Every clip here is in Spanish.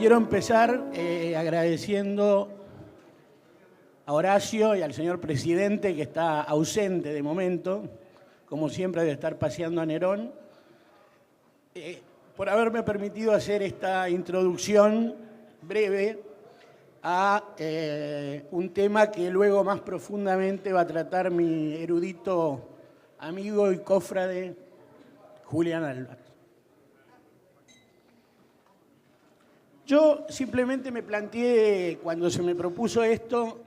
Quiero empezar agradeciendo a Horacio y al señor presidente, que está ausente de momento, como siempre debe estar paseando a Nerón, por haberme permitido hacer esta introducción breve a un tema que luego más profundamente va a tratar mi erudito amigo y cofrade Julián Álvarez. Yo simplemente me planteé, cuando se me propuso esto,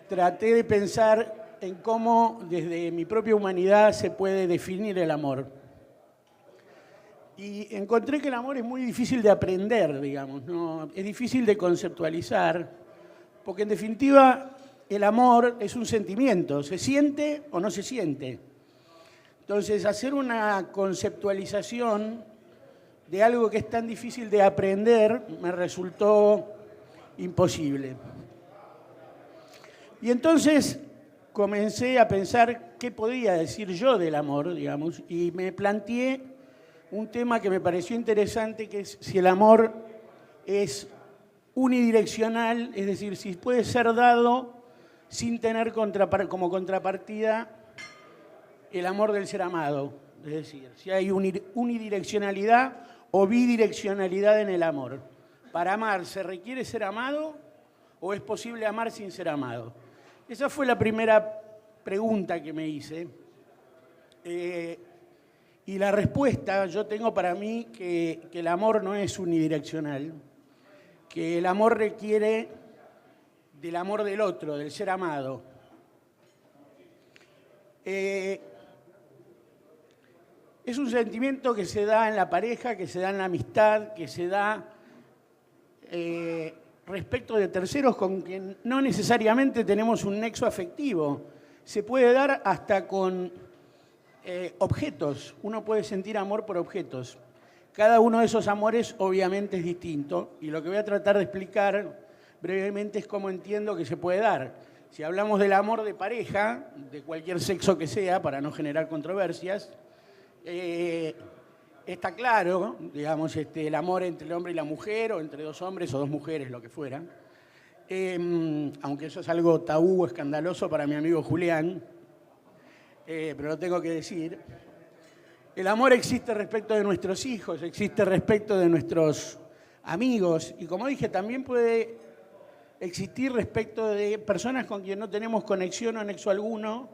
traté de pensar en cómo desde mi propia humanidad se puede definir el amor. Y encontré que el amor es muy difícil de aprender, digamos, ¿no? Es difícil de conceptualizar, porque en definitiva el amor es un sentimiento, se siente o no se siente. Entonces, hacer una conceptualización de algo que es tan difícil de aprender me resultó imposible. Y entonces comencé a pensar qué podía decir yo del amor, digamos, y me planteé un tema que me pareció interesante, que es si el amor es unidireccional, es decir, si puede ser dado sin tener como contrapartida el amor del ser amado. Es decir, si hay unidireccionalidad o bidireccionalidad en el amor. ¿Para amar se requiere ser amado o es posible amar sin ser amado? Esa fue la primera pregunta que me hice. Y la respuesta yo tengo para mí que el amor no es unidireccional, que el amor requiere del amor del otro, del ser amado. Es un sentimiento que se da en la pareja, que se da en la amistad, que se da respecto de terceros con quien no necesariamente tenemos un nexo afectivo. Se puede dar hasta con objetos. Uno puede sentir amor por objetos. Cada uno de esos amores obviamente es distinto y lo que voy a tratar de explicar brevemente es cómo entiendo que se puede dar. Si hablamos del amor de pareja, de cualquier sexo que sea, para no generar controversias, está claro, digamos, el amor entre el hombre y la mujer, o entre dos hombres o dos mujeres, lo que fuera. Aunque eso es algo tabú o escandaloso para mi amigo Julián, pero lo tengo que decir. El amor existe respecto de nuestros hijos, existe respecto de nuestros amigos, y como dije, también puede existir respecto de personas con quien no tenemos conexión o nexo alguno,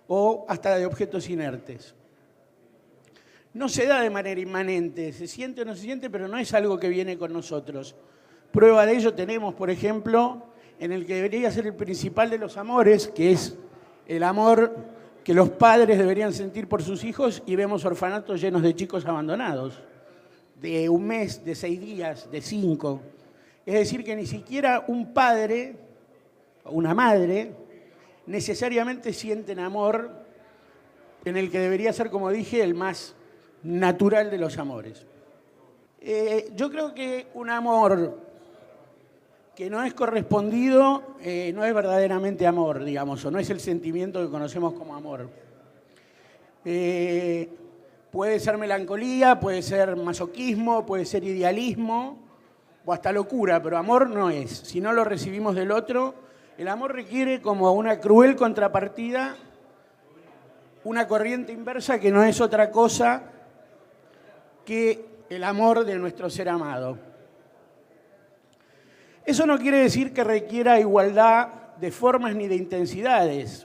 o hasta de objetos inertes. No se da de manera inmanente, se siente o no se siente, pero no es algo que viene con nosotros. Prueba de ello tenemos, por ejemplo, en el que debería ser el principal de los amores, que es el amor que los padres deberían sentir por sus hijos, y vemos orfanatos llenos de chicos abandonados, de un mes, de 6 días, de 5. Es decir, que ni siquiera un padre o una madre necesariamente sienten amor, en el que debería ser, como dije, el más natural de los amores. Yo creo que un amor que no es correspondido no es verdaderamente amor, digamos, o no es el sentimiento que conocemos como amor. Puede ser melancolía, puede ser masoquismo, puede ser idealismo o hasta locura, pero amor no es. Si no lo recibimos del otro, el amor requiere como una cruel contrapartida una corriente inversa que no es otra cosa que el amor de nuestro ser amado. Eso no quiere decir que requiera igualdad de formas ni de intensidades.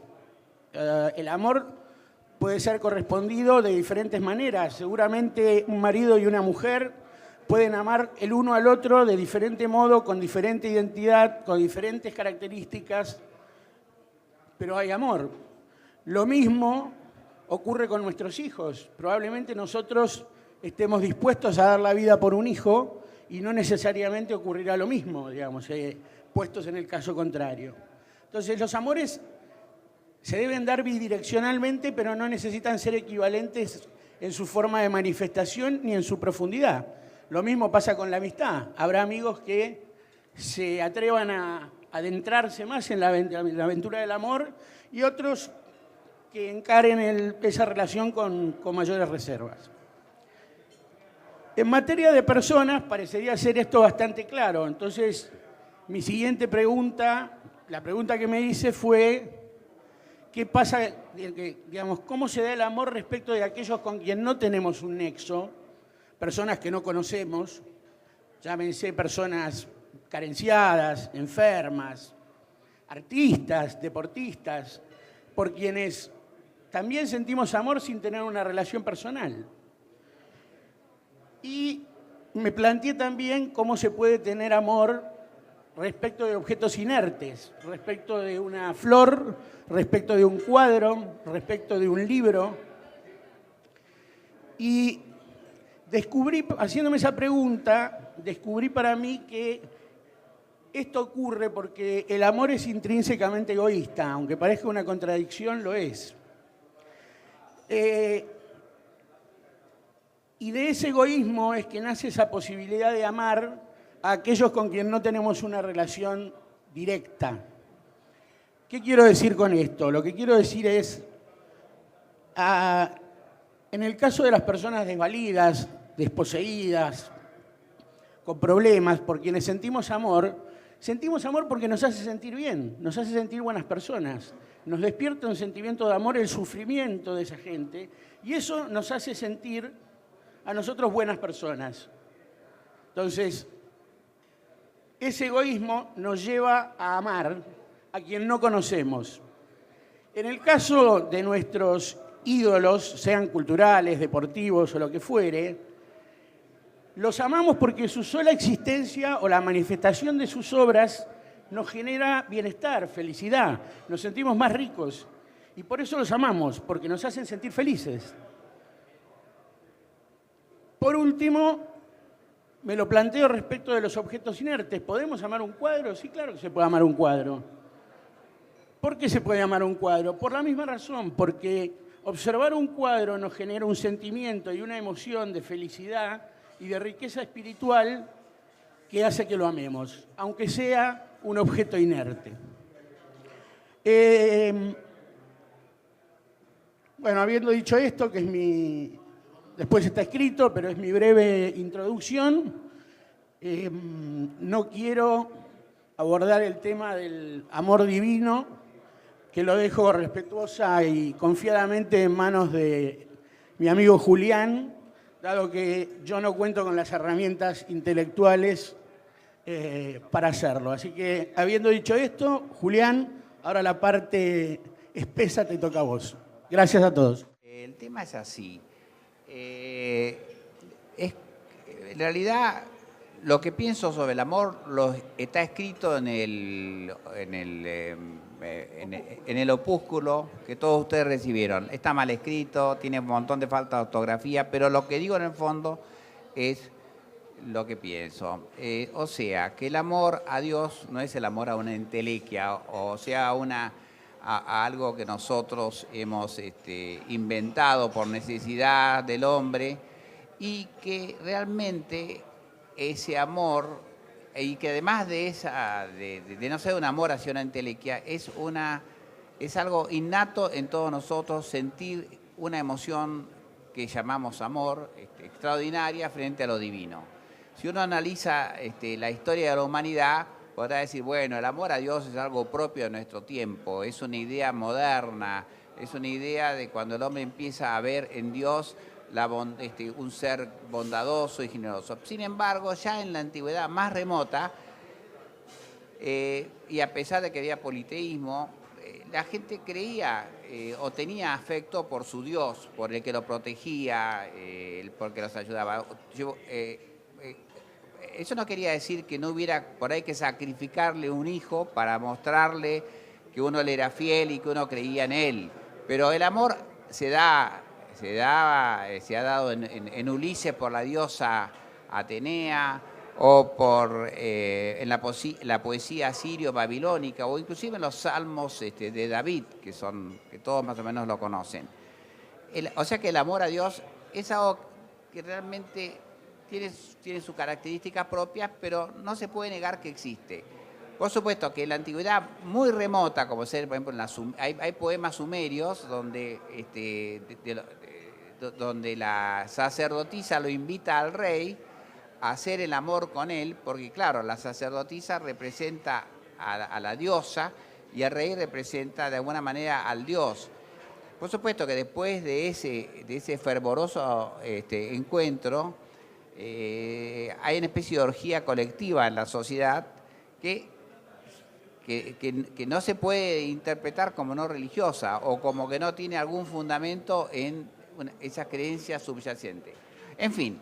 El amor puede ser correspondido de diferentes maneras. Seguramente un marido y una mujer pueden amar el uno al otro de diferente modo, con diferente identidad, con diferentes características, pero hay amor. Lo mismo ocurre con nuestros hijos. Probablemente nosotros estemos dispuestos a dar la vida por un hijo y no necesariamente ocurrirá lo mismo, digamos, puestos en el caso contrario. Entonces, los amores se deben dar bidireccionalmente, pero no necesitan ser equivalentes en su forma de manifestación ni en su profundidad. Lo mismo pasa con la amistad. Habrá amigos que se atrevan a adentrarse más en la aventura del amor y otros que encaren esa relación con mayores reservas. En materia de personas, parecería ser esto bastante claro. Entonces, mi siguiente pregunta, la pregunta que me hice fue, ¿qué pasa, digamos, cómo se da el amor respecto de aquellos con quien no tenemos un nexo? Personas que no conocemos, llámense personas carenciadas, enfermas, artistas, deportistas, por quienes también sentimos amor sin tener una relación personal. Y me planteé también cómo se puede tener amor respecto de objetos inertes, respecto de una flor, respecto de un cuadro, respecto de un libro. Y descubrí, haciéndome esa pregunta, descubrí para mí que esto ocurre porque el amor es intrínsecamente egoísta, aunque parezca una contradicción, lo es. Y de ese egoísmo es que nace esa posibilidad de amar a aquellos con quien no tenemos una relación directa. ¿Qué quiero decir con esto? Lo que quiero decir es, en el caso de las personas desvalidas, desposeídas, con problemas, por quienes sentimos amor porque nos hace sentir bien, nos hace sentir buenas personas, nos despierta un sentimiento de amor el sufrimiento de esa gente y eso nos hace sentir a nosotros buenas personas. Entonces, ese egoísmo nos lleva a amar a quien no conocemos. En el caso de nuestros ídolos, sean culturales, deportivos o lo que fuere, los amamos porque su sola existencia o la manifestación de sus obras nos genera bienestar, felicidad, nos sentimos más ricos y por eso los amamos, porque nos hacen sentir felices. Por último, me lo planteo respecto de los objetos inertes. ¿Podemos amar un cuadro? Sí, claro que se puede amar un cuadro. ¿Por qué se puede amar un cuadro? Por la misma razón, porque observar un cuadro nos genera un sentimiento y una emoción de felicidad y de riqueza espiritual que hace que lo amemos, aunque sea un objeto inerte. Bueno, habiendo dicho esto, que es después está escrito, pero es mi breve introducción, no quiero abordar el tema del amor divino, que lo dejo respetuosa y confiadamente en manos de mi amigo Julián, dado que yo no cuento con las herramientas intelectuales para hacerlo. Así que, habiendo dicho esto, Julián, ahora la parte espesa te toca a vos. Gracias a todos. El tema es así. En realidad, lo que pienso sobre el amor está escrito en el opúsculo que todos ustedes recibieron. Está mal escrito, tiene un montón de falta de ortografía, pero lo que digo en el fondo es lo que pienso. O sea, que el amor a Dios no es el amor a una entelequia, o sea, a algo que nosotros hemos inventado por necesidad del hombre, y que realmente ese amor, y que además de no ser un amor hacia una entelequia, es algo innato en todos nosotros, sentir una emoción que llamamos amor, extraordinaria frente a lo divino. Si uno analiza la historia de la humanidad, podrá decir, bueno, el amor a Dios es algo propio de nuestro tiempo, es una idea moderna, es una idea de cuando el hombre empieza a ver en Dios un ser bondadoso y generoso. Sin embargo, ya en la antigüedad más remota, y a pesar de que había politeísmo, la gente creía o tenía afecto por su Dios, por el que lo protegía, porque los ayudaba. Eso no quería decir que no hubiera por ahí que sacrificarle un hijo para mostrarle que uno le era fiel y que uno creía en él. Pero el amor se ha dado en Ulises por la diosa Atenea, o en la poesía asirio-babilónica, o inclusive en los salmos de David, que todos más o menos lo conocen. O sea que el amor a Dios es algo que realmente tiene sus características propias, pero no se puede negar que existe. Por supuesto que en la antigüedad muy remota, como ser, por ejemplo, hay poemas sumerios donde donde la sacerdotisa lo invita al rey a hacer el amor con él, porque claro, la sacerdotisa representa a la diosa y el rey representa de alguna manera al dios. Por supuesto que después de ese fervoroso encuentro, hay una especie de orgía colectiva en la sociedad que no se puede interpretar como no religiosa o como que no tiene algún fundamento en esa creencia subyacente. En fin,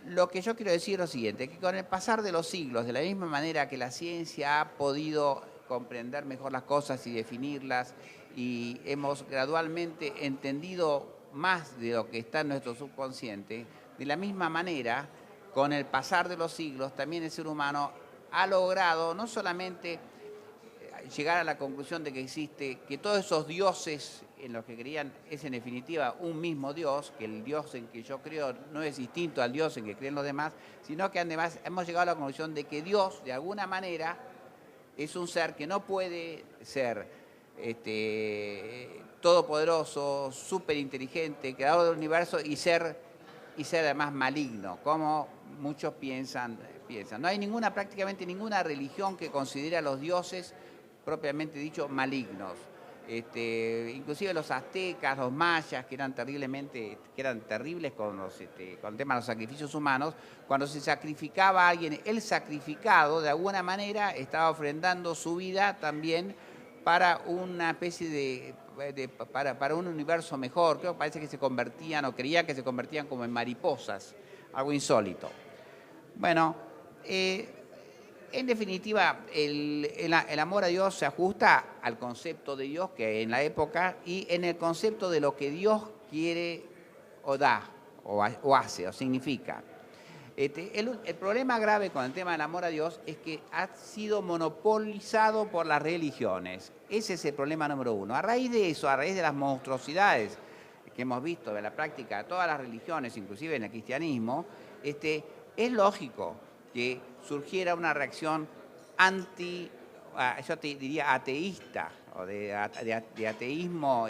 lo que yo quiero decir es lo siguiente, que con el pasar de los siglos, de la misma manera que la ciencia ha podido comprender mejor las cosas y definirlas, y hemos gradualmente entendido más de lo que está en nuestro subconsciente, de la misma manera, con el pasar de los siglos, también el ser humano ha logrado no solamente llegar a la conclusión de que todos esos dioses en los que creían es en definitiva un mismo Dios, que el Dios en que yo creo no es distinto al Dios en que creen los demás, sino que además hemos llegado a la conclusión de que Dios, de alguna manera, es un ser que no puede ser todopoderoso, superinteligente, creador del universo y ser además maligno, como muchos piensan. No hay prácticamente ninguna religión que considere a los dioses propiamente dicho malignos. Inclusive los aztecas, los mayas, que eran terribles con el tema de los sacrificios humanos, cuando se sacrificaba a alguien, el sacrificado de alguna manera estaba ofrendando su vida también para una especie para un universo mejor. Creo que parece que se convertían o creían que se convertían como en mariposas, algo insólito. Bueno, en definitiva, el amor a Dios se ajusta al concepto de Dios que en la época y en el concepto de lo que Dios quiere o da o hace o significa. El problema grave con el tema del amor a Dios es que ha sido monopolizado por las religiones. Ese es el problema número uno. A raíz de eso, a raíz de las monstruosidades que hemos visto de la práctica de todas las religiones, inclusive en el cristianismo, es lógico que surgiera una reacción yo te diría ateísta, o de ateísmo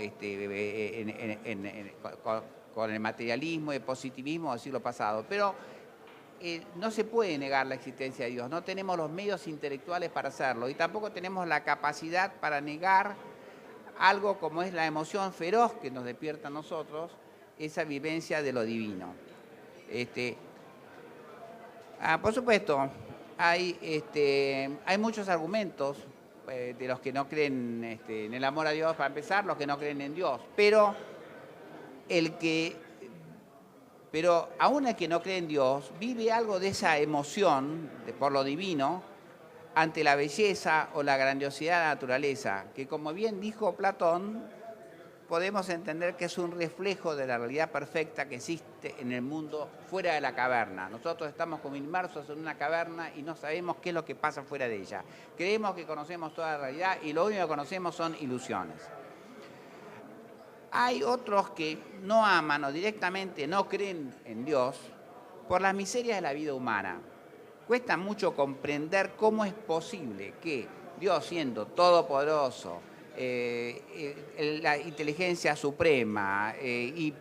con el materialismo y el positivismo del siglo pasado. Pero no se puede negar la existencia de Dios, no tenemos los medios intelectuales para hacerlo y tampoco tenemos la capacidad para negar algo como es la emoción feroz que nos despierta a nosotros, esa vivencia de lo divino. Por supuesto, hay muchos argumentos de los que no creen en el amor a Dios, para empezar, los que no creen en Dios, pero aún el que no cree en Dios vive algo de esa emoción por lo divino ante la belleza o la grandiosidad de la naturaleza, que como bien dijo Platón, podemos entender que es un reflejo de la realidad perfecta que existe en el mundo fuera de la caverna. Nosotros estamos como inmersos en una caverna y no sabemos qué es lo que pasa fuera de ella. Creemos que conocemos toda la realidad y lo único que conocemos son ilusiones. Hay otros que no aman o directamente no creen en Dios por las miserias de la vida humana. Cuesta mucho comprender cómo es posible que Dios, siendo todopoderoso, la inteligencia suprema y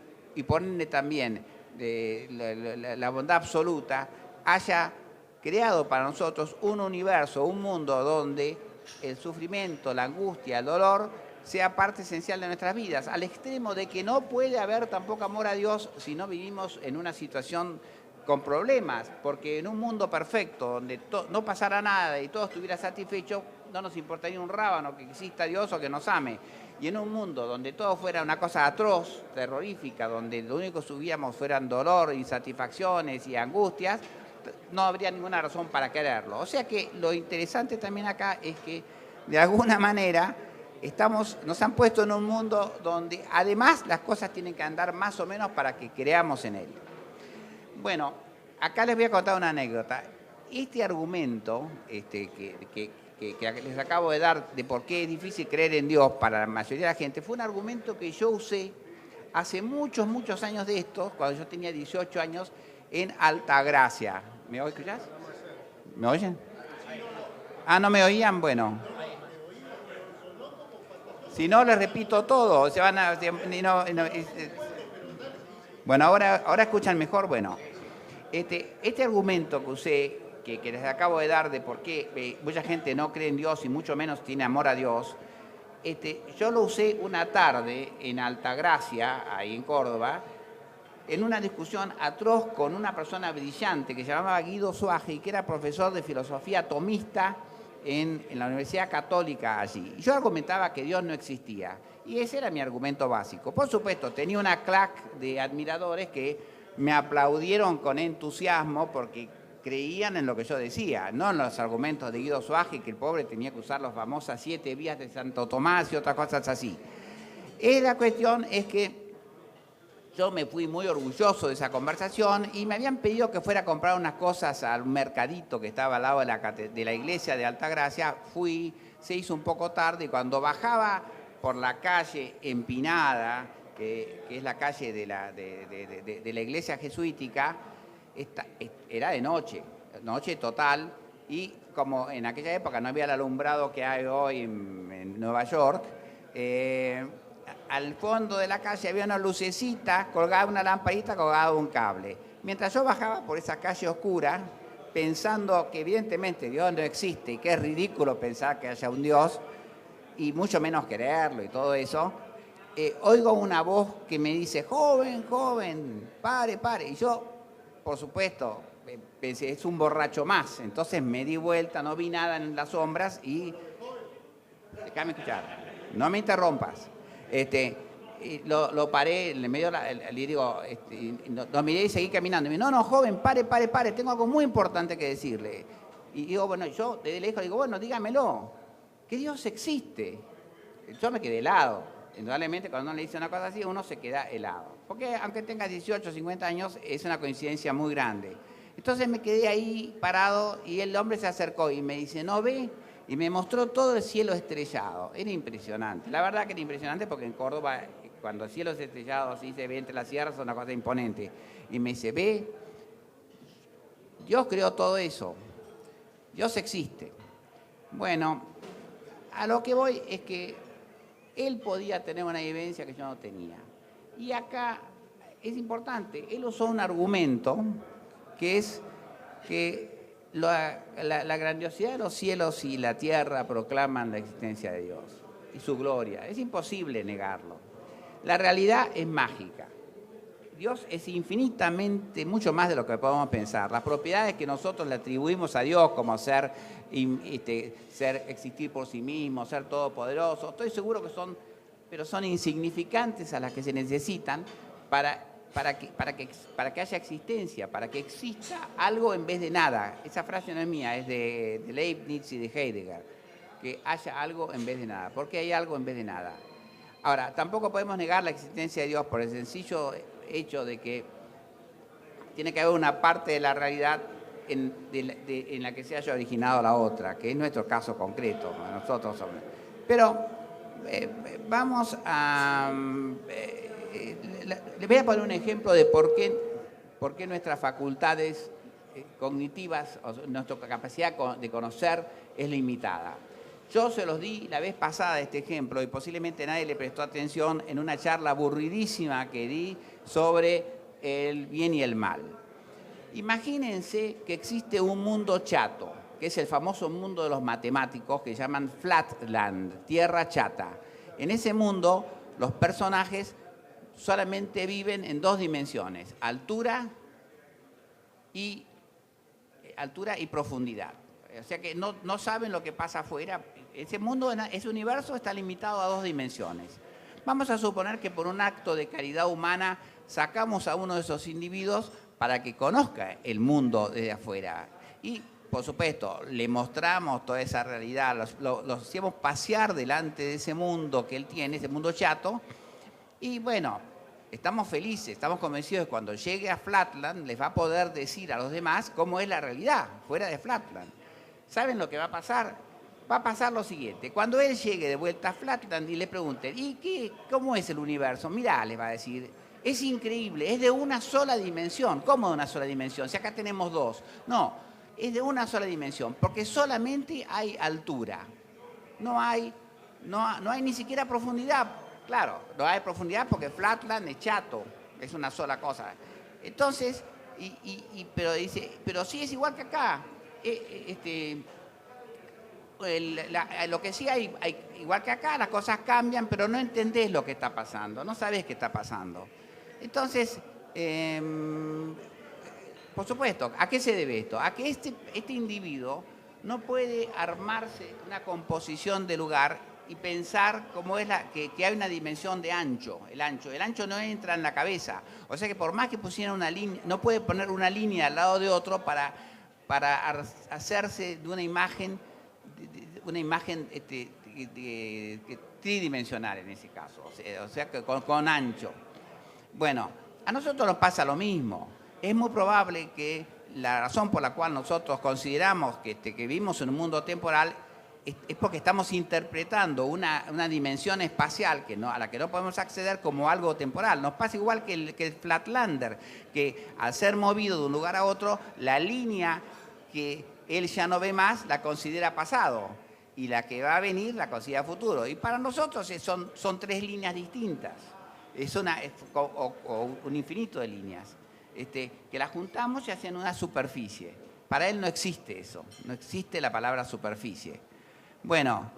ponerle también la bondad absoluta, haya creado para nosotros un universo, un mundo donde el sufrimiento, la angustia, el dolor sea parte esencial de nuestras vidas, al extremo de que no puede haber tampoco amor a Dios si no vivimos en una situación con problemas, porque en un mundo perfecto, donde no pasara nada y todo estuviera satisfecho, no nos importaría un rábano que exista Dios o que nos ame. Y en un mundo donde todo fuera una cosa atroz, terrorífica, donde lo único que subíamos fueran dolor, insatisfacciones y angustias, no habría ninguna razón para quererlo. O sea que lo interesante también acá es que, de alguna manera, nos han puesto en un mundo donde además las cosas tienen que andar más o menos para que creamos en él. Bueno, acá les voy a contar una anécdota. Este argumento que les acabo de dar de por qué es difícil creer en Dios para la mayoría de la gente, fue un argumento que yo usé hace muchos, muchos años de estos, cuando yo tenía 18 años, en Altagracia. ¿Me escuchás? ¿Me oyen? ¿No me oían? Bueno. Si no, les repito todo. Bueno, ahora escuchan mejor. Bueno, este argumento que usé, que les acabo de dar de por qué mucha gente no cree en Dios y mucho menos tiene amor a Dios, yo lo usé una tarde en Altagracia, ahí en Córdoba, en una discusión atroz con una persona brillante que se llamaba Guido Suaje y que era profesor de filosofía tomista en la Universidad Católica allí. Yo argumentaba que Dios no existía y ese era mi argumento básico. Por supuesto, tenía una clac de admiradores que me aplaudieron con entusiasmo porque creían en lo que yo decía, no en los argumentos de Guido Suaje, que el pobre tenía que usar las famosas 7 vías de Santo Tomás y otras cosas así. La cuestión es que yo me fui muy orgulloso de esa conversación y me habían pedido que fuera a comprar unas cosas al mercadito que estaba al lado de la iglesia de Altagracia. Fui, se hizo un poco tarde y cuando bajaba por la calle empinada, que es la calle de la iglesia jesuítica, era de noche, noche total, y como en aquella época no había el alumbrado que hay hoy en Nueva York, al fondo de la calle había una lucecita, colgada una lamparita, colgado un cable. Mientras yo bajaba por esa calle oscura, pensando que evidentemente Dios no existe y que es ridículo pensar que haya un Dios, y mucho menos creerlo y todo eso, oigo una voz que me dice, joven, joven, pare, pare. Y yo, por supuesto, pensé, es un borracho más. Entonces me di vuelta, no vi nada en las sombras y... Déjame escuchar, no me interrumpas. Lo paré, le medio le digo, lo miré y seguí caminando. Y me dijo, no, joven, pare, pare, pare, tengo algo muy importante que decirle. Y digo, bueno, yo desde lejos digo, bueno, dígamelo, que Dios existe. Yo me quedé helado. Indudablemente, cuando uno le dice una cosa así, uno se queda helado. Porque aunque tenga 18 o 50 años, es una coincidencia muy grande. Entonces me quedé ahí parado y el hombre se acercó y me dice, ¿no ve? Y me mostró todo el cielo estrellado. Era impresionante. La verdad que era impresionante porque en Córdoba, cuando el cielo es estrellado, así se ve entre las sierras, es una cosa imponente. Y me dice, ve, Dios creó todo eso. Dios existe. Bueno, a lo que voy es que él podía tener una vivencia que yo no tenía. Y acá es importante, él usó un argumento que es que la grandiosidad de los cielos y la tierra proclaman la existencia de Dios y su gloria. Es imposible negarlo. La realidad es mágica. Dios es infinitamente mucho más de lo que podemos pensar. Las propiedades que nosotros le atribuimos a Dios como ser, existir por sí mismo, ser todopoderoso, estoy seguro que son insignificantes a las que se necesitan para que haya existencia, para que exista algo en vez de nada. Esa frase no es mía, es de Leibniz y de Heidegger, que haya algo en vez de nada. ¿Por qué hay algo en vez de nada? Ahora, tampoco podemos negar la existencia de Dios por el sencillo hecho de que tiene que haber una parte de la realidad en la que se haya originado la otra, que es nuestro caso concreto. Nosotros somos. Pero vamos a... les voy a poner un ejemplo de por qué nuestras facultades cognitivas, o nuestra capacidad de conocer es limitada. Yo se los di la vez pasada este ejemplo y posiblemente nadie le prestó atención en una charla aburridísima que di sobre el bien y el mal. Imagínense que existe un mundo chato, que es el famoso mundo de los matemáticos que llaman Flatland, tierra chata. En ese mundo los personajes solamente viven en 2 dimensiones, altura y profundidad. O sea que no saben lo que pasa afuera. Ese mundo, ese universo está limitado a 2 dimensiones. Vamos a suponer que por un acto de caridad humana sacamos a uno de esos individuos para que conozca el mundo desde afuera. Y, por supuesto, le mostramos toda esa realidad, los hacemos pasear delante de ese mundo que él tiene, ese mundo chato. Y bueno, estamos felices, estamos convencidos de que cuando llegue a Flatland les va a poder decir a los demás cómo es la realidad fuera de Flatland. ¿Saben lo que va a pasar? Va a pasar lo siguiente. Cuando él llegue de vuelta a Flatland y le pregunten, ¿cómo es el universo? Mirá, les va a decir, es increíble, es de una sola dimensión. ¿Cómo de una sola dimensión? Si acá tenemos 2. No, es de una sola dimensión, porque solamente hay altura. No hay ni siquiera profundidad. Claro, no hay profundidad porque Flatland es chato. es una sola cosa. Entonces, pero dice, pero sí es igual que acá. Lo que sí igual que acá, las cosas cambian, pero no entendés lo que está pasando, no sabés qué está pasando. Entonces, por supuesto, ¿a qué se debe esto? A que este individuo no puede armarse una composición de lugar y pensar cómo es que hay una dimensión de ancho. El ancho no entra en la cabeza. O sea que por más que pusiera una línea, no puede poner una línea al lado de otro para hacerse de una imagen tridimensional en ese caso. O sea que con ancho. Bueno, a nosotros nos pasa lo mismo. Es muy probable que la razón por la cual nosotros consideramos que vivimos en un mundo temporal es porque estamos interpretando una dimensión espacial a la que no podemos acceder como algo temporal. Nos pasa igual que el Flatlander, que al ser movido de un lugar a otro, la línea que él ya no ve más la considera pasado y la que va a venir la considera futuro. Y para nosotros son tres líneas distintas. Es un infinito de líneas que las juntamos y hacen una superficie. Para él no existe eso, no existe la palabra superficie. Bueno,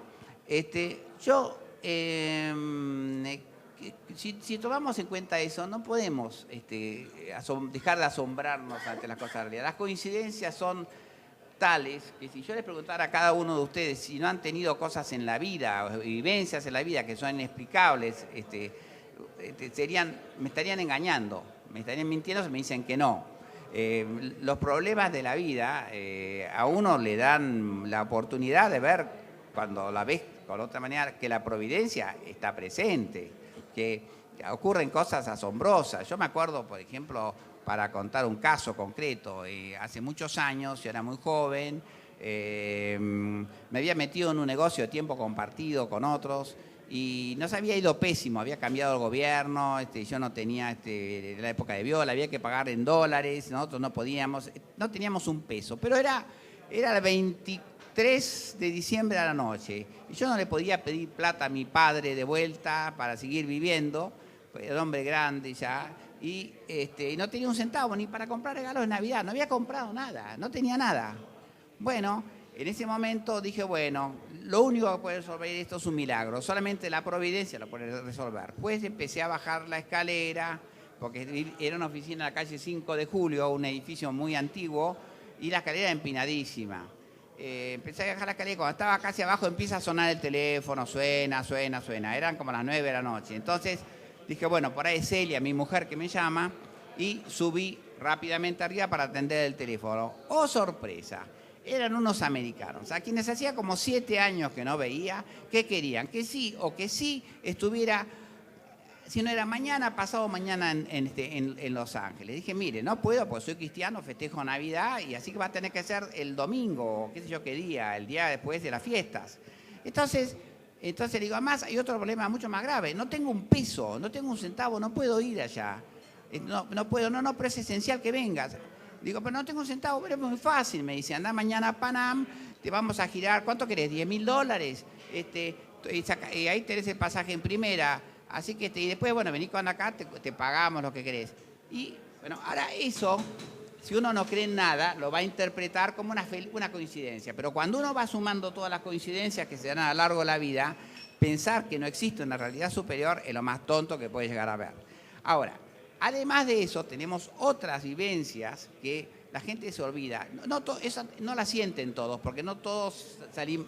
si tomamos en cuenta eso, no podemos dejar de asombrarnos ante las cosas de la realidad. Las coincidencias son tales que si yo les preguntara a cada uno de ustedes si no han tenido cosas en la vida, o vivencias en la vida que son inexplicables, me estarían engañando, me estarían mintiendo si me dicen que no. Los problemas de la vida a uno le dan la oportunidad de ver, cuando la ves con otra manera, que la providencia está presente, que ocurren cosas asombrosas. Yo me acuerdo, por ejemplo, para contar un caso concreto, hace muchos años, yo era muy joven, me había metido en un negocio de tiempo compartido con otros y nos había ido pésimo, había cambiado el gobierno, yo no tenía, la época de viola, había que pagar en dólares, nosotros no podíamos, no teníamos un peso, pero era el 23 de diciembre a la noche y yo no le podía pedir plata a mi padre de vuelta para seguir viviendo, era hombre grande ya, y no tenía un centavo ni para comprar regalos de Navidad, no había comprado nada, no tenía nada. Bueno, en ese momento dije, bueno, lo único que puede resolver esto es un milagro, solamente la providencia lo puede resolver. Pues empecé a bajar la escalera, porque era una oficina en la calle 5 de Julio, un edificio muy antiguo, y la escalera empinadísima. Empecé a bajar la escalera y cuando estaba casi abajo empieza a sonar el teléfono, suena, eran como las 9 de la noche. Entonces dije, bueno, por ahí es Celia, mi mujer, que me llama, y subí rápidamente arriba para atender el teléfono. ¡Oh, sorpresa! Eran unos americanos, a quienes hacía como 7 años que no veía, que querían que sí estuviera, si no era mañana, pasado mañana en Los Ángeles. Dije, mire, no puedo porque soy cristiano, festejo Navidad y así que va a tener que ser el domingo, o qué sé yo qué día, el día después de las fiestas. Entonces le digo, además hay otro problema mucho más grave, no tengo un peso, no tengo un centavo, no puedo ir allá. No puedo, pero es esencial que vengas. Digo, pero no tengo un centavo, pero es muy fácil. Me dice, anda mañana a Panam, te vamos a girar, ¿cuánto querés? $10.000. Y ahí tenés el pasaje en primera. Así que, y después, bueno, vení con acá, te pagamos lo que querés. Y, bueno, ahora eso, si uno no cree en nada, lo va a interpretar como una coincidencia. Pero cuando uno va sumando todas las coincidencias que se dan a lo largo de la vida, pensar que no existe una realidad superior es lo más tonto que puede llegar a ver. Ahora, además de eso, tenemos otras vivencias que la gente se olvida. Eso no la sienten todos, porque no todos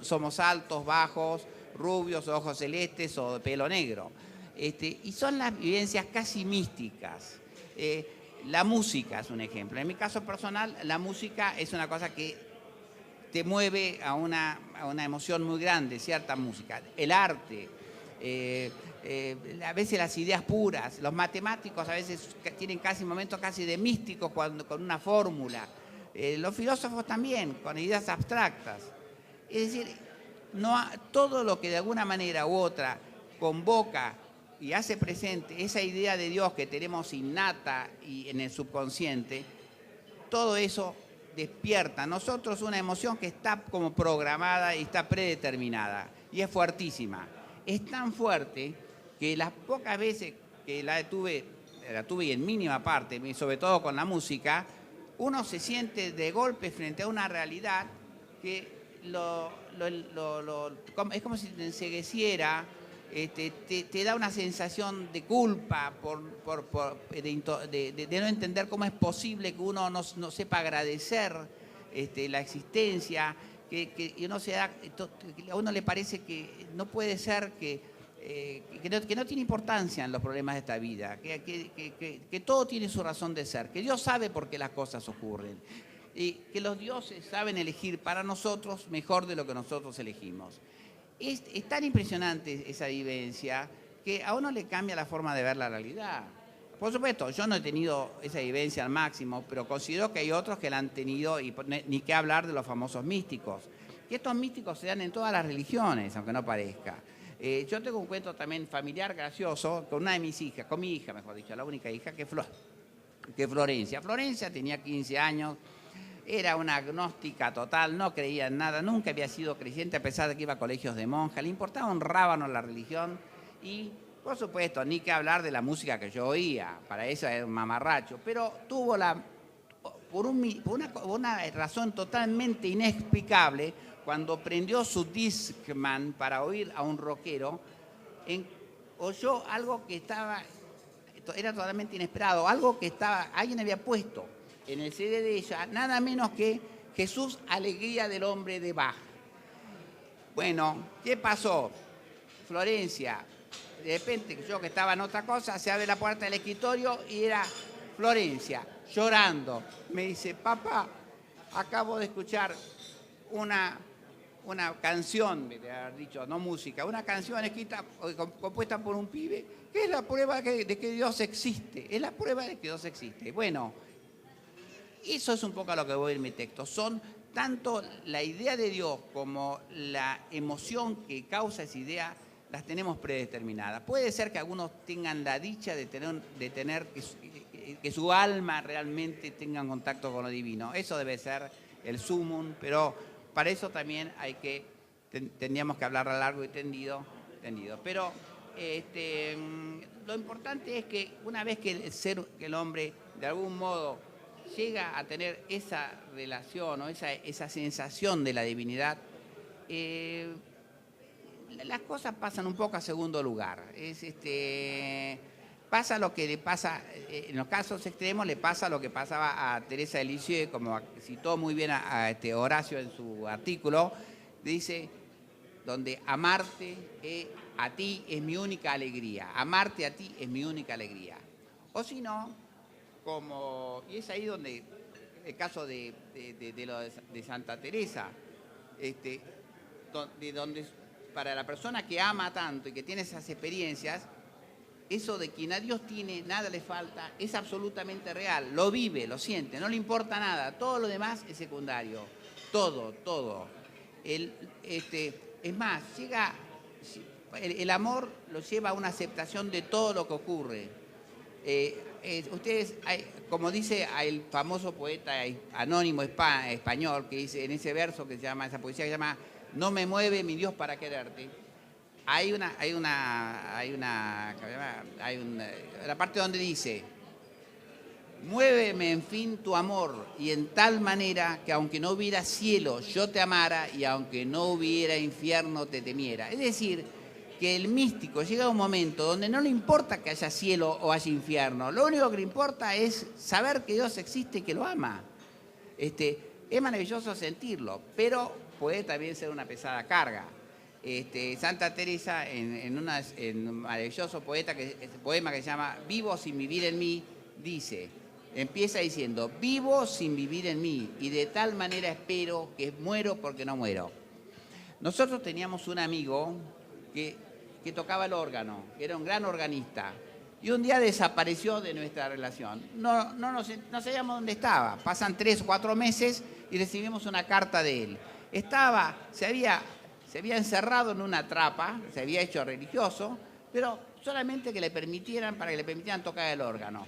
somos altos, bajos, rubios, ojos celestes o de pelo negro. Y son las vivencias casi místicas. La música es un ejemplo. En mi caso personal, la música es una cosa que te mueve a una emoción muy grande, cierta música. El arte. A veces las ideas puras, los matemáticos a veces tienen casi momentos casi de místicos con una fórmula, los filósofos también, con ideas abstractas. Es decir, todo lo que de alguna manera u otra convoca y hace presente esa idea de Dios que tenemos innata y en el subconsciente, todo eso despierta a nosotros una emoción que está como programada y está predeterminada y es fuertísima. Es tan fuerte que las pocas veces que la tuve la tuve y en mínima parte, sobre todo con la música, uno se siente de golpe frente a una realidad que es como si te encegueciera, te da una sensación de culpa de no entender cómo es posible que uno no sepa agradecer la existencia, que uno a uno le parece que no puede ser que no tiene importancia en los problemas de esta vida, que todo tiene su razón de ser, que Dios sabe por qué las cosas ocurren y que los dioses saben elegir para nosotros mejor de lo que nosotros elegimos. Es tan impresionante esa vivencia que a uno le cambia la forma de ver la realidad. Por supuesto, yo no he tenido esa vivencia al máximo, pero considero que hay otros que la han tenido, y ni qué hablar de los famosos místicos. Que estos místicos se dan en todas las religiones, aunque no parezca. Yo tengo un cuento también familiar gracioso con una de mis hijas, con mi hija, mejor dicho, la única hija, que es Florencia. Florencia tenía 15 años, era una agnóstica total, no creía en nada, nunca había sido creyente a pesar de que iba a colegios de monjas, le importaba un rábano la religión y, por supuesto, ni que hablar de la música que yo oía, para eso era un mamarracho, pero tuvo por una razón totalmente inexplicable, cuando prendió su Discman para oír a un rockero, oyó algo que era totalmente inesperado, algo que alguien había puesto en el CD de ella, nada menos que Jesús, Alegría del Hombre de Bach. Bueno, ¿qué pasó? Florencia, de repente yo que estaba en otra cosa, se abre la puerta del escritorio y era Florencia llorando. Me dice, papá, acabo de escuchar una canción, me haber dicho, no música, una canción escrita, compuesta por un pibe, que es la prueba de que Dios existe. Es la prueba de que Dios existe. Bueno, eso es un poco a lo que voy en mi texto. Son tanto la idea de Dios como la emoción que causa esa idea, las tenemos predeterminadas. Puede ser que algunos tengan la dicha de tener que su alma realmente tenga contacto con lo divino. Eso debe ser el sumum, pero para eso también tendríamos que hablar a largo y tendido. Pero lo importante es que una vez que el hombre de algún modo llega a tener esa relación o esa sensación de la divinidad, las cosas pasan un poco a segundo lugar. Pasa lo que le pasa, en los casos extremos le pasa lo que pasaba a Teresa de Lisieux, como citó muy bien a Horacio en su artículo, dice, donde amarte a ti es mi única alegría, amarte a ti es mi única alegría. O si no, y es ahí donde el caso de Santa Teresa, donde para la persona que ama tanto y que tiene esas experiencias, eso de quien a Dios tiene, nada le falta, es absolutamente real, lo vive, lo siente, no le importa nada, todo lo demás es secundario, todo. Es más, el amor lo lleva a una aceptación de todo lo que ocurre. Ustedes, como dice el famoso poeta anónimo español, que dice en ese verso esa poesía que se llama No me mueve mi Dios para quererte, hay la parte donde dice, muéveme en fin tu amor y en tal manera que aunque no hubiera cielo yo te amara y aunque no hubiera infierno te temiera. Es decir, que el místico llega a un momento donde no le importa que haya cielo o haya infierno, lo único que le importa es saber que Dios existe y que lo ama. Es maravilloso sentirlo, pero puede también ser una pesada carga. Santa Teresa, en un maravilloso poema que se llama Vivo sin vivir en mí, empieza diciendo, vivo sin vivir en mí y de tal manera espero que muero porque no muero. Nosotros teníamos un amigo que tocaba el órgano, que era un gran organista, y un día desapareció de nuestra relación. No sabíamos dónde estaba. Pasan 3 o 4 meses y recibimos una carta de él. Se había encerrado en una trapa, se había hecho religioso, pero solamente para que le permitieran tocar el órgano.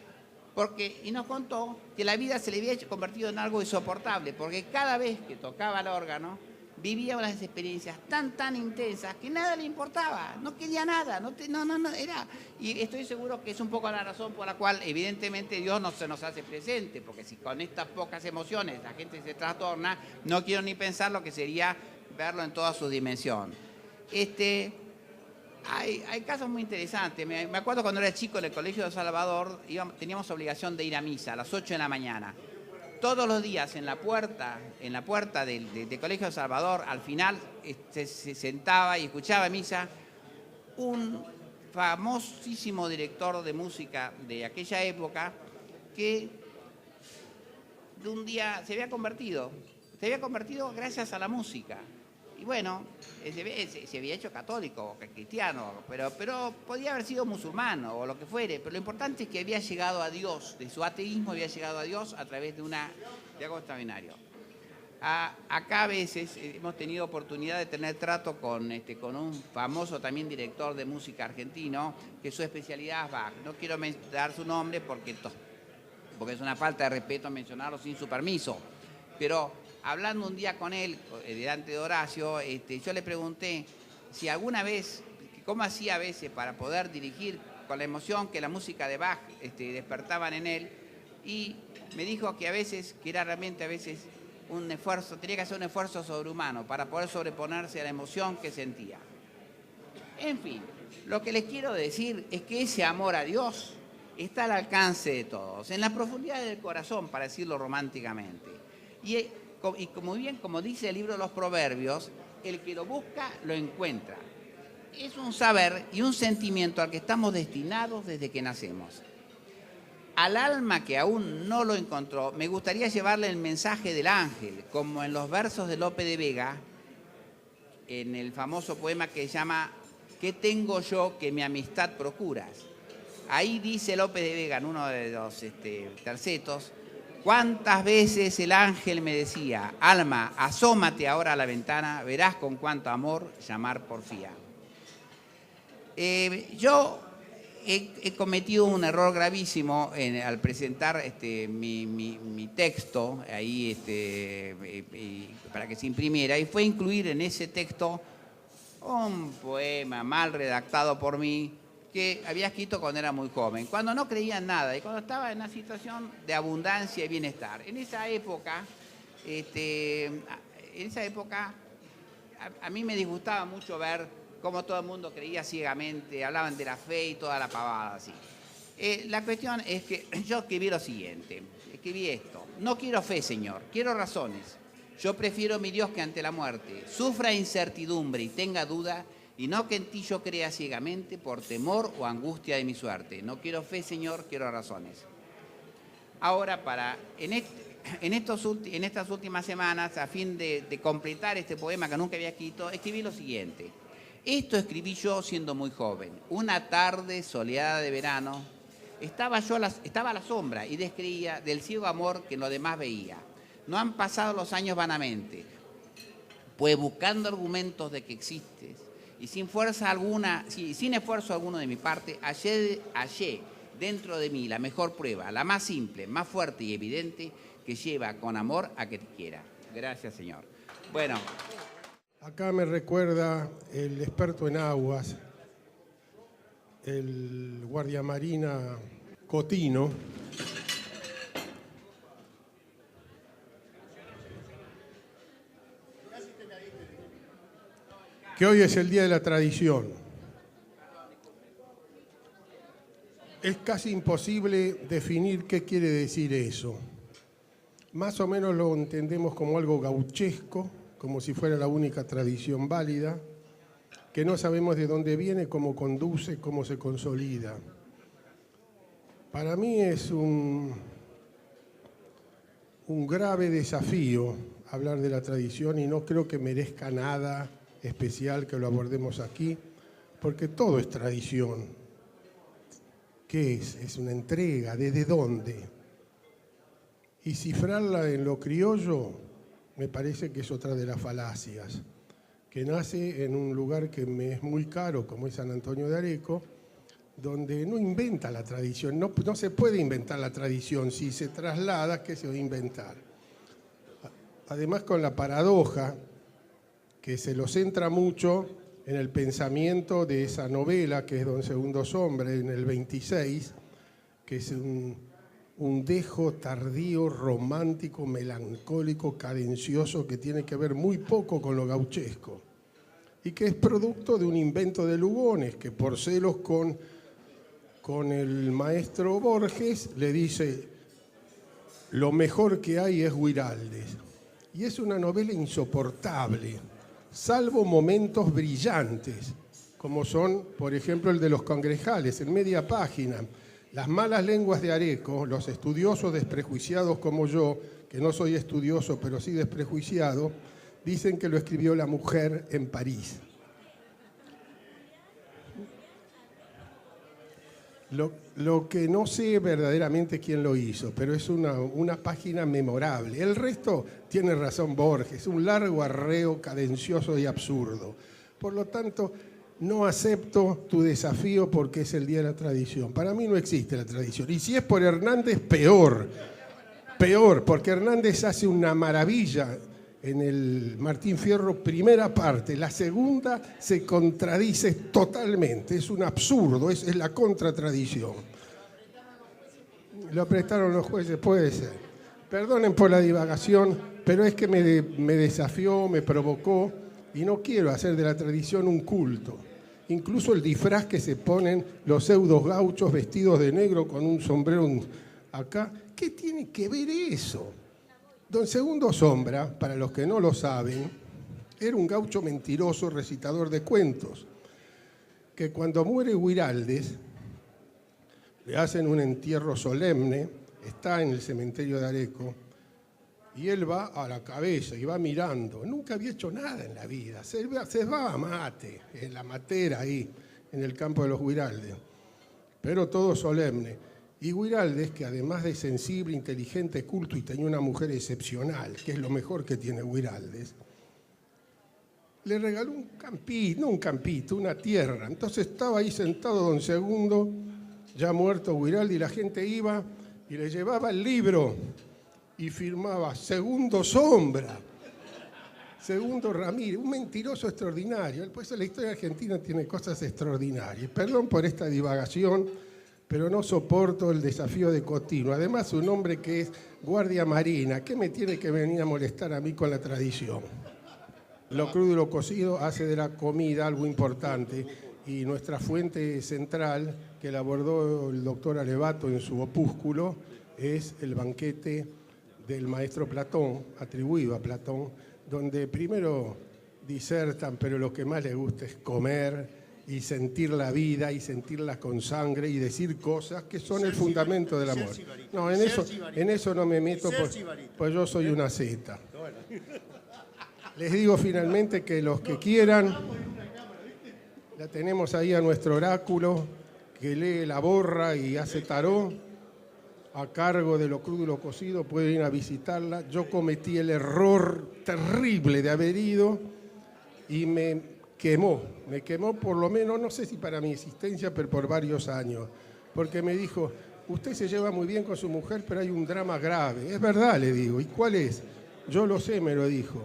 Y nos contó que la vida se le había convertido en algo insoportable, porque cada vez que tocaba el órgano, vivía unas experiencias tan intensas que nada le importaba, no quería nada, no, era... Y estoy seguro que es un poco la razón por la cual evidentemente Dios no se nos hace presente, porque si con estas pocas emociones la gente se trastorna, no quiero ni pensar lo que sería verlo en toda su dimensión. Hay casos muy interesantes. Me acuerdo cuando era chico en el Colegio de Salvador, teníamos obligación de ir a misa a las 8 de la mañana. Todos los días en la puerta del Colegio de Salvador, al final se sentaba y escuchaba misa un famosísimo director de música de aquella época que de un día se había convertido gracias a la música. Y bueno, se había hecho católico o cristiano, pero podía haber sido musulmán o lo que fuere. Pero lo importante es que había llegado a Dios, de su ateísmo había llegado a Dios a través de algo extraordinario. Acá a veces hemos tenido oportunidad de tener trato con un famoso también director de música argentino, que su especialidad es Bach. No quiero dar su nombre porque es una falta de respeto mencionarlo sin su permiso, pero... Hablando un día con él, delante de Horacio, yo le pregunté si alguna vez, cómo hacía a veces para poder dirigir con la emoción que la música de Bach despertaban en él, y me dijo que era realmente a veces un esfuerzo, tenía que hacer un esfuerzo sobrehumano para poder sobreponerse a la emoción que sentía. En fin, lo que les quiero decir es que ese amor a Dios está al alcance de todos, en la profundidad del corazón, para decirlo románticamente. Y como dice el libro de los Proverbios, el que lo busca, lo encuentra. Es un saber y un sentimiento al que estamos destinados desde que nacemos. Al alma que aún no lo encontró, me gustaría llevarle el mensaje del ángel, como en los versos de Lope de Vega, en el famoso poema que se llama ¿Qué tengo yo que mi amistad procuras? Ahí dice Lope de Vega, en uno de los tercetos, ¿cuántas veces el ángel me decía, alma, asómate ahora a la ventana, verás con cuánto amor llamar porfía? Yo he cometido un error gravísimo al presentar mi texto ahí para que se imprimiera, y fue incluir en ese texto un poema mal redactado por mí, que había escrito cuando era muy joven, cuando no creía en nada y cuando estaba en una situación de abundancia y bienestar. En esa época a mí me disgustaba mucho ver cómo todo el mundo creía ciegamente, hablaban de la fe y toda la pavada así. La cuestión es que yo escribí lo siguiente, escribí esto: no quiero fe, Señor, quiero razones. Yo prefiero mi Dios que ante la muerte sufra incertidumbre y tenga duda, y no que en ti yo crea ciegamente por temor o angustia de mi suerte. No quiero fe, Señor, quiero razones. Ahora, en estas últimas semanas, a fin de completar este poema que nunca había escrito, escribí lo siguiente. Esto escribí yo siendo muy joven. Una tarde soleada de verano, estaba a la sombra y descreía del ciego amor que en lo demás veía. No han pasado los años vanamente, pues buscando argumentos de que existes, y sin esfuerzo alguno de mi parte, hallé dentro de mí la mejor prueba, la más simple, más fuerte y evidente, que lleva con amor a que te quiera. Gracias, Señor. Bueno. Acá me recuerda el experto en aguas, el guardiamarina Cotino, que hoy es el Día de la Tradición. Es casi imposible definir qué quiere decir eso. Más o menos lo entendemos como algo gauchesco, como si fuera la única tradición válida, que no sabemos de dónde viene, cómo conduce, cómo se consolida. Para mí es un grave desafío hablar de la tradición, y no creo que merezca nada especial que lo abordemos aquí, porque todo es tradición. ¿Qué es? Es una entrega. ¿Desde dónde? Y cifrarla en lo criollo me parece que es otra de las falacias, que nace en un lugar que me es muy caro, como es San Antonio de Areco, donde no inventa la tradición. No se puede inventar la tradición. Si se traslada, ¿qué se va a inventar? Además, con la paradoja que se lo centra mucho en el pensamiento de esa novela que es Don Segundo Sombra, en el 26, que es un dejo tardío, romántico, melancólico, cadencioso, que tiene que ver muy poco con lo gauchesco y que es producto de un invento de Lugones, que por celos con el maestro Borges le dice: lo mejor que hay es Guiraldes. Y es una novela insoportable, salvo momentos brillantes, como son, por ejemplo, el de los cangrejales, en media página. Las malas lenguas de Areco, los estudiosos desprejuiciados como yo, que no soy estudioso pero sí desprejuiciado, dicen que lo escribió la mujer en París. Lo que no sé verdaderamente quién lo hizo, pero es una página memorable. El resto tiene razón Borges, un largo arreo cadencioso y absurdo. Por lo tanto, no acepto tu desafío porque es el Día de la Tradición. Para mí no existe la tradición. Y si es por Hernández, peor. Peor, porque Hernández hace una maravilla en el Martín Fierro, primera parte. La segunda se contradice totalmente. Es un absurdo, es la contratradición. Lo prestaron los jueces, puede ser. Perdonen por la divagación, pero es que me desafió, me provocó, y no quiero hacer de la tradición un culto. Incluso el disfraz que se ponen los pseudos gauchos vestidos de negro con un sombrero acá, ¿qué tiene que ver eso? Don Segundo Sombra, para los que no lo saben, era un gaucho mentiroso recitador de cuentos, que cuando muere Guiraldes le hacen un entierro solemne, está en el cementerio de Areco, y él va a la cabeza y va mirando. Nunca había hecho nada en la vida, se va a mate, en la matera ahí, en el campo de los Guiraldes, pero todo solemne. Y Guiraldes, que además de sensible, inteligente, culto y tenía una mujer excepcional, que es lo mejor que tiene Guiraldes, le regaló un campito, no un campito, una tierra. Entonces estaba ahí sentado Don Segundo, ya muerto Guiraldes, y la gente iba y le llevaba el libro y firmaba Segundo Sombra, Segundo Ramírez, un mentiroso extraordinario. Por eso la historia argentina tiene cosas extraordinarias. Perdón por esta divagación, pero no soporto el desafío de Cotino. Además, un hombre que es guardia marina, ¿qué me tiene que venir a molestar a mí con la tradición? Lo crudo y lo cocido hace de la comida algo importante, y nuestra fuente central, que la abordó el doctor Alevato en su opúsculo, es el banquete del maestro Platón, atribuido a Platón, donde primero disertan, pero lo que más les gusta es comer y sentir la vida y sentirla con sangre y decir cosas que son el fundamento del amor. No, en eso no me meto, pues yo soy una zeta. Les digo finalmente que los que quieran, la tenemos ahí a nuestro oráculo, que lee la borra y hace tarot, a cargo de lo crudo y lo cocido, pueden ir a visitarla. Yo cometí el error terrible de haber ido y me quemó por lo menos, no sé si para mi existencia, pero por varios años, porque me dijo: usted se lleva muy bien con su mujer, pero hay un drama grave. Es verdad, le digo. ¿Y cuál es? Yo lo sé, me lo dijo,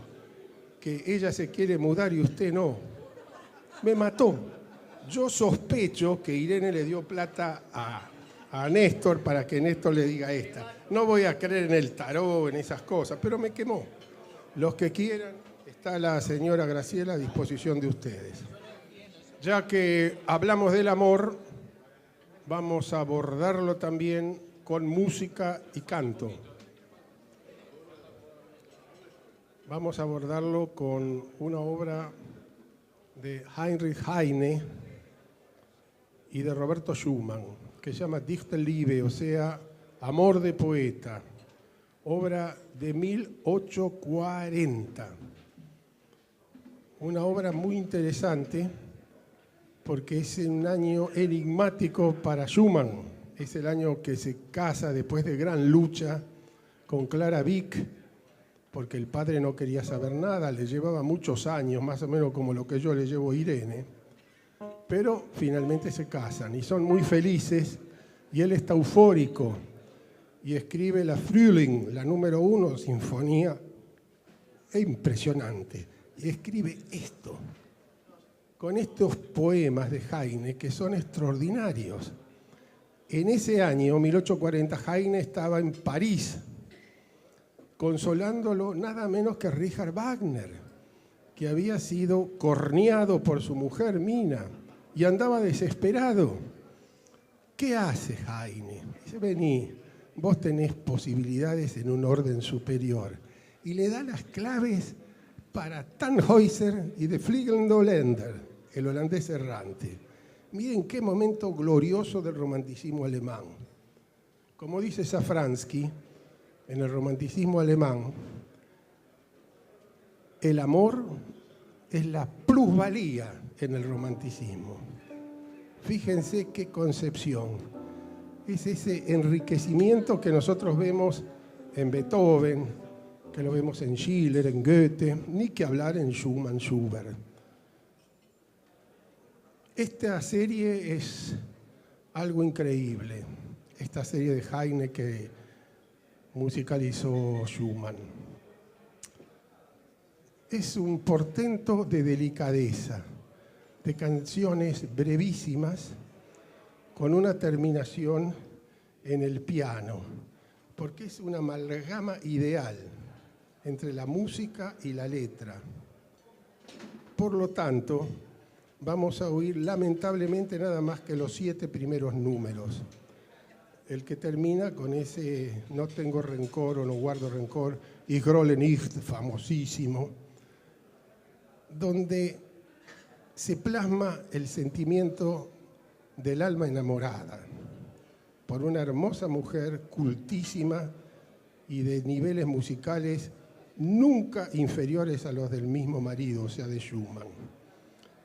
que ella se quiere mudar y usted no. Me mató. Yo sospecho que Irene le dio plata a Néstor para que Néstor le diga esta. No voy a creer en el tarot, en esas cosas, pero me quemó. Los que quieran, está la señora Graciela a disposición de ustedes. Ya que hablamos del amor, vamos a abordarlo también con música y canto. Vamos a abordarlo con una obra de Heinrich Heine y de Roberto Schumann, que se llama Dichterliebe, o sea, Amor de Poeta, obra de 1840. Una obra muy interesante porque es un año enigmático para Schumann. Es el año que se casa después de gran lucha con Clara Wieck, porque el padre no quería saber nada, le llevaba muchos años, más o menos como lo que yo le llevo a Irene, pero finalmente se casan y son muy felices, y él está eufórico y escribe la Frühling, la número 1, sinfonía, es impresionante. y escribe esto, con estos poemas de Heine que son extraordinarios. En ese año, 1840, Heine estaba en París, consolándolo nada menos que Richard Wagner, que había sido corneado por su mujer Mina y andaba desesperado. ¿Qué hace Heine? Dice, vení, vos tenés posibilidades en un orden superior. Y le da las claves para Tannhäuser y de Fliegende, el holandés errante. Miren qué momento glorioso del romanticismo alemán. Como dice Safransky, en el romanticismo alemán, el amor es la plusvalía en el romanticismo. Fíjense qué concepción. Es ese enriquecimiento que nosotros vemos en Beethoven, que lo vemos en Schiller, en Goethe, ni que hablar en Schumann, Schubert. Esta serie es algo increíble, esta serie de Heine que musicalizó Schumann. Es un portento de delicadeza, de canciones brevísimas, con una terminación en el piano, porque es una amalgama ideal entre la música y la letra. Por lo tanto, vamos a oír lamentablemente nada más que los 7 primeros números. El que termina con ese no tengo rencor o no guardo rencor, Ich grolle nicht, famosísimo, donde se plasma el sentimiento del alma enamorada por una hermosa mujer cultísima y de niveles musicales nunca inferiores a los del mismo marido, o sea, de Schumann.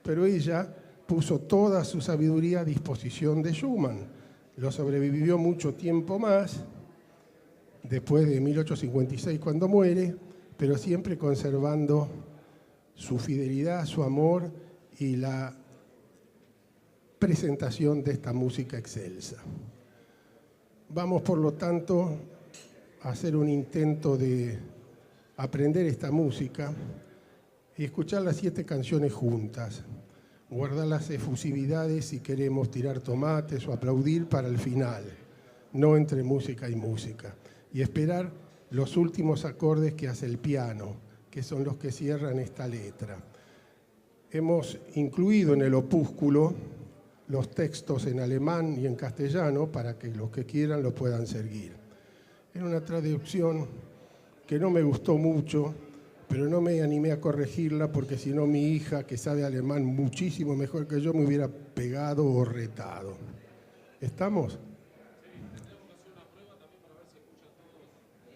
Pero ella puso toda su sabiduría a disposición de Schumann. Lo sobrevivió mucho tiempo más, después de 1856 cuando muere, pero siempre conservando su fidelidad, su amor y la presentación de esta música excelsa. Vamos, por lo tanto, a hacer un intento de aprender esta música y escuchar las 7 canciones juntas, guardar las efusividades si queremos tirar tomates o aplaudir para el final, no entre música y música, y esperar los últimos acordes que hace el piano, que son los que cierran esta letra. Hemos incluido en el opúsculo los textos en alemán y en castellano para que los que quieran lo puedan seguir. Era una traducción que no me gustó mucho, pero no me animé a corregirla porque si no mi hija, que sabe alemán muchísimo mejor que yo, me hubiera pegado o retado. ¿Estamos?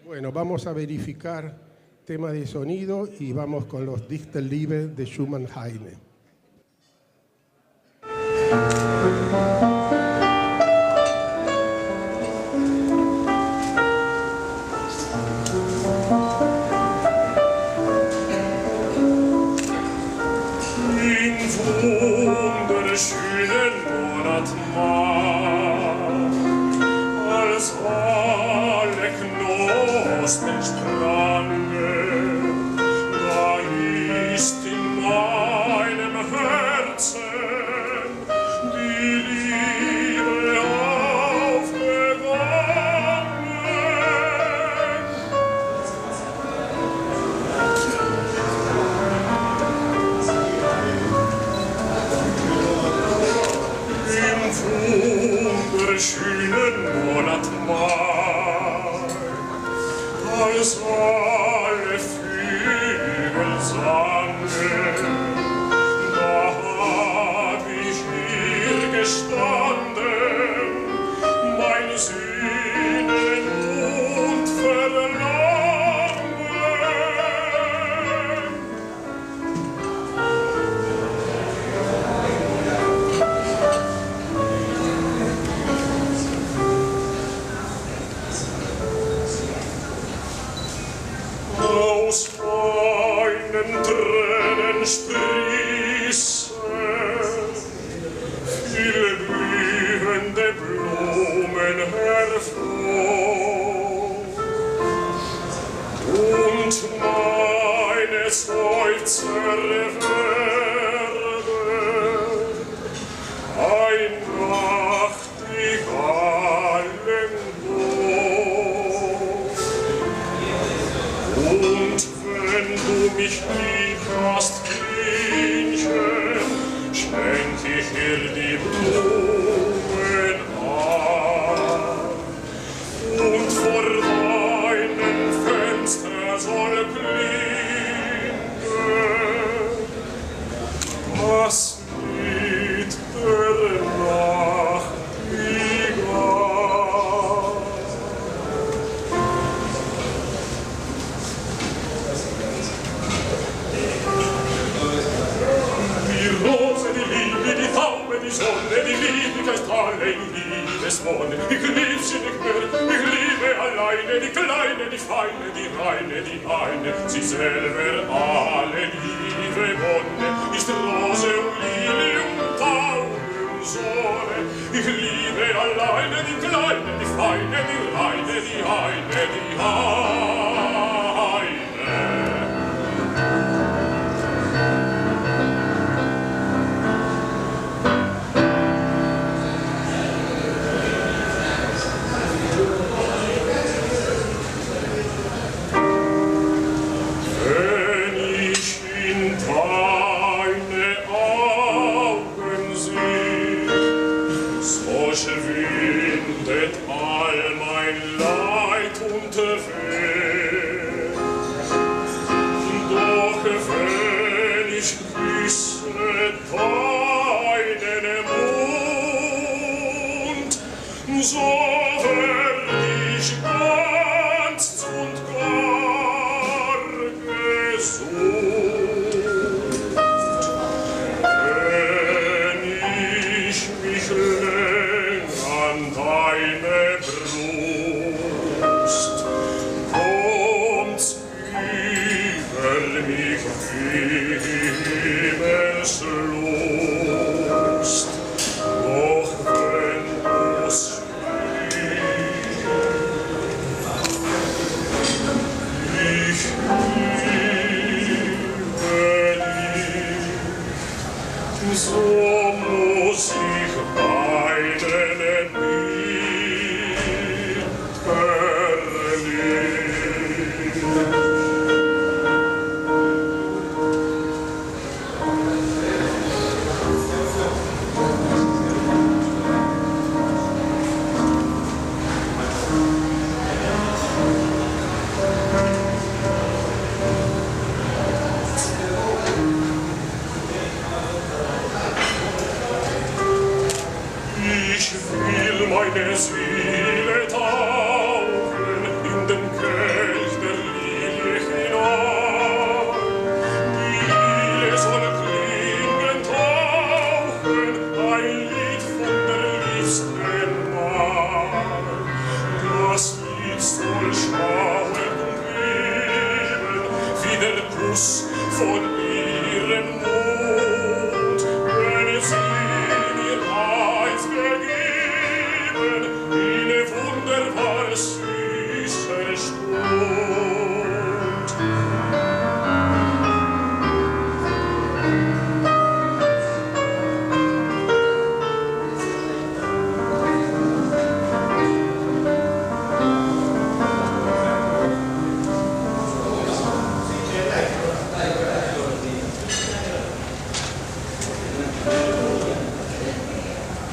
Bueno, vamos a verificar tema de sonido y vamos con los Dichterliebe de Schumann Heine. ist alle in Liebeswonne. Ich lieb sie nicht mehr, ich liebe alleine die Kleine, die Feine, die Reine, die Eine. Sie selber alle Liebe Wonne, ist Rose und Lilie und Taube und Sonne. Ich liebe alleine die Kleine, die Feine, die Reine, die Eine, die Eine. Schwindet all mein Leid und Weh. Doch wenn ich küsse deinen Mund, so werd ich ganz und gar gesund. Wenn ich mich an deine Brust kommt's über mich Himmelslust, doch wenn du's ich liebe dich, so muss ich deinen meine Seele tauchen in den Kelch der Lilie hinein. Die Lilie soll klingen tauchen, ein Lied von der liebsten Mann. Das Lied soll schauend und leben, wie der Kuss von ihrem Mund, wenn sie mir einst gegeben, eine wunderbare süße Stund.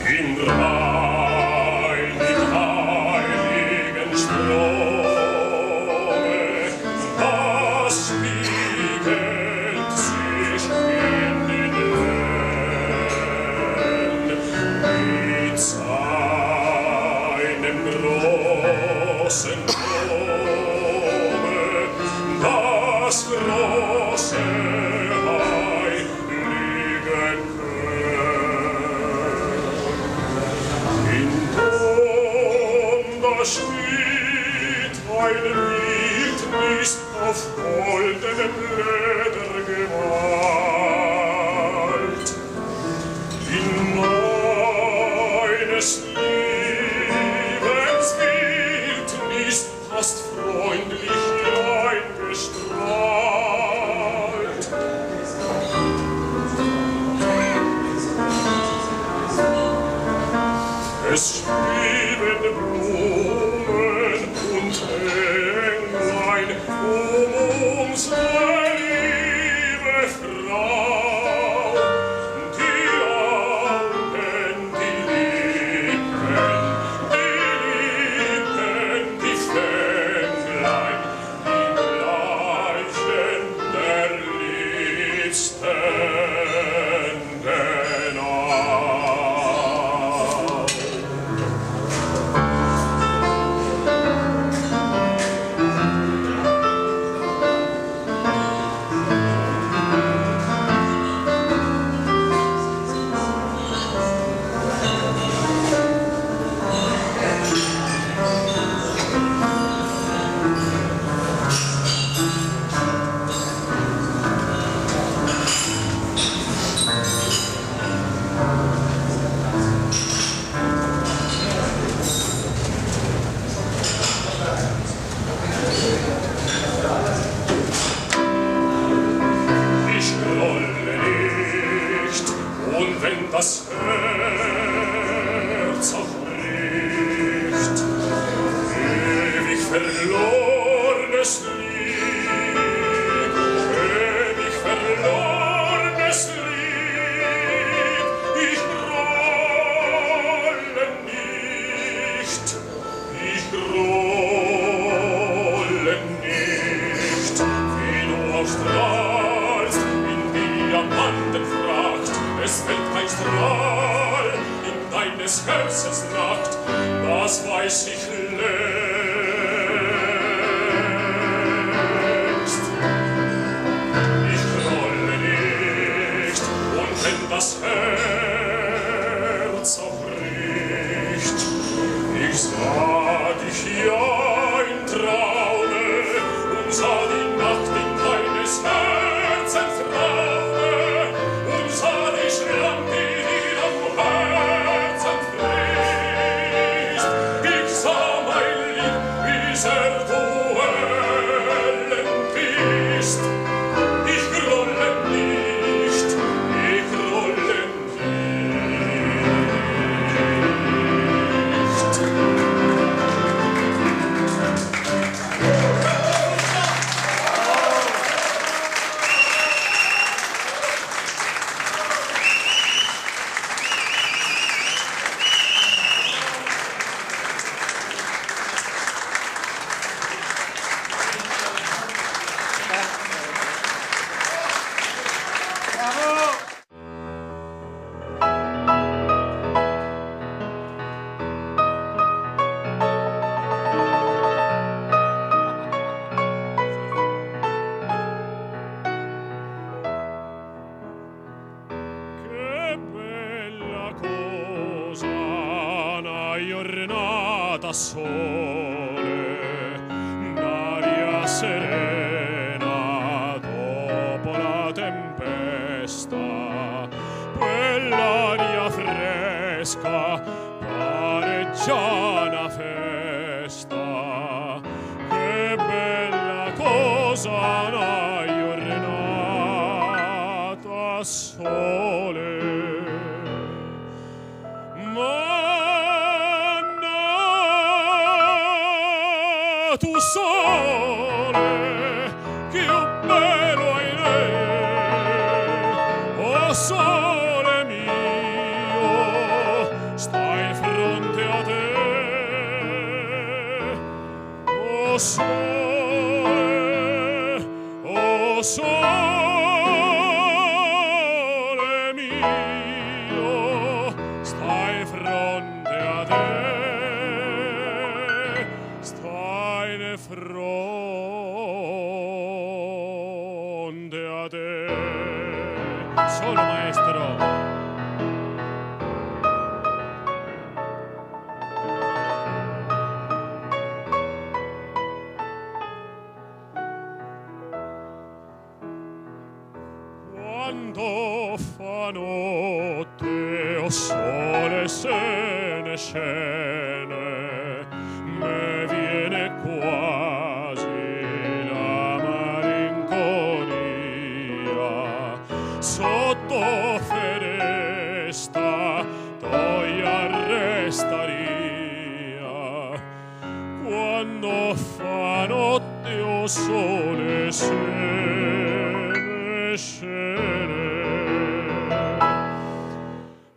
In heiligen Strome, das spiegelt sich in den Wellen mit seinem großen Dome, das große heilige da steht ein Wildnis auf goldenem Leder gemalt. In meines Lebens Wildnis hast freundlich eingestrahlt. Es schweben Blumen und Englein unsere liebe Frau. Die Augen, die Lippen, die Fänglein, die Gleichen der Liebsten genau. Herzensnacht, das weiß ich längst. Ich grolle nicht, und wenn das Herz auch bricht, ich sah dich ja im Traume und sah die Nacht in deines Herzens Traume und sah die Schranke, die am Herzen fließt. Ich sah mein Lieb, wie sehr du erlend bist. Ich grolle nicht, ich grolle nicht. Che bella cosa una giornata sole, un'aria serena dopo la tempesta, quell'aria fresca pare già una festa. Che bella cosa una giornata sole. Ma tu sole, che bello hai lei, oh sole mio, stai fronte a te, oh sole, oh sole mio, stai fronte a te, stai ne fronte a te. Solo maestro. Quando fa notte, o sole se ne scende, me viene quasi la malinconia. Sotto feresta toi arrestaria. Quando fa notte, o sole se ne scende.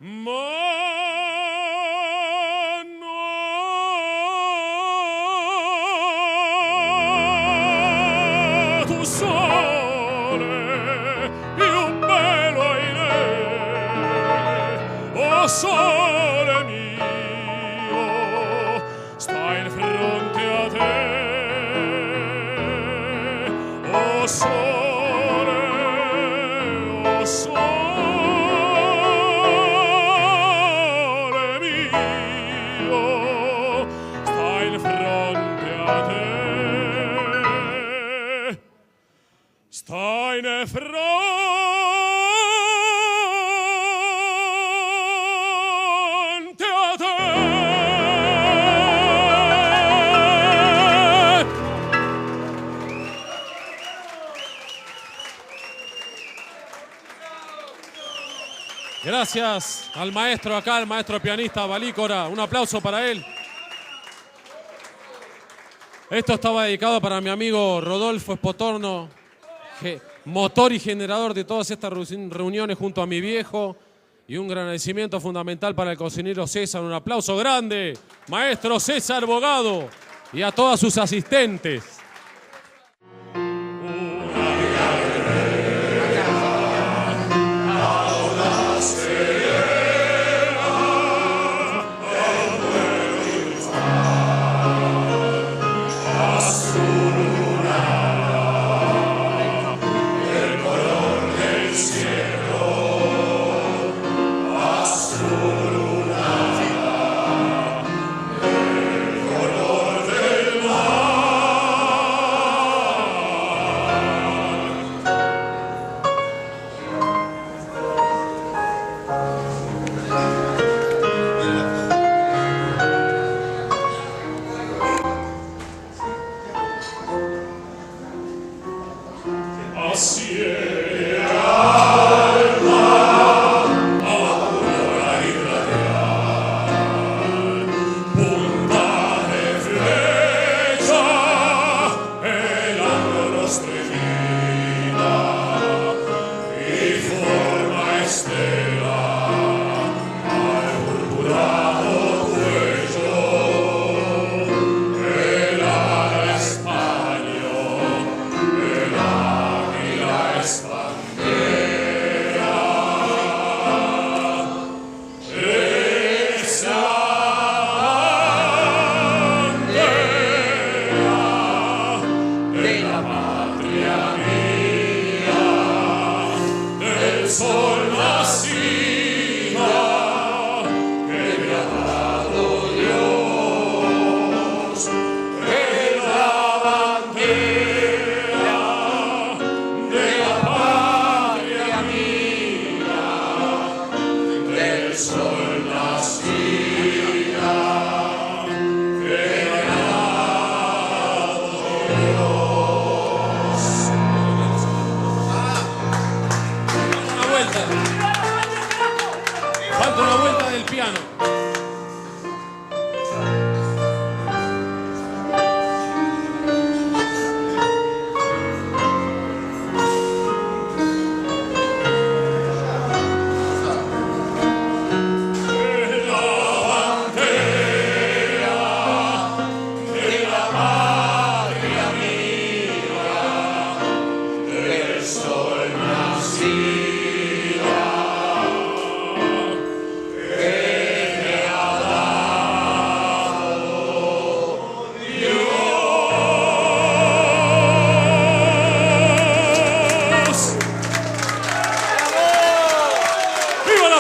Ma tu sole, più bello hai lei, oh sole mio, stai in fronte a te, oh sole, oh sole mio, stai in fronte a te, stai in fronte a te. Gracias al maestro acá, al maestro pianista Balícora. Un aplauso para él. Esto estaba dedicado para mi amigo Rodolfo Espotorno, motor y generador de todas estas reuniones junto a mi viejo. Y un gran agradecimiento fundamental para el cocinero César. Un aplauso grande, maestro César Bogado, y a todas sus asistentes.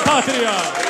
patria!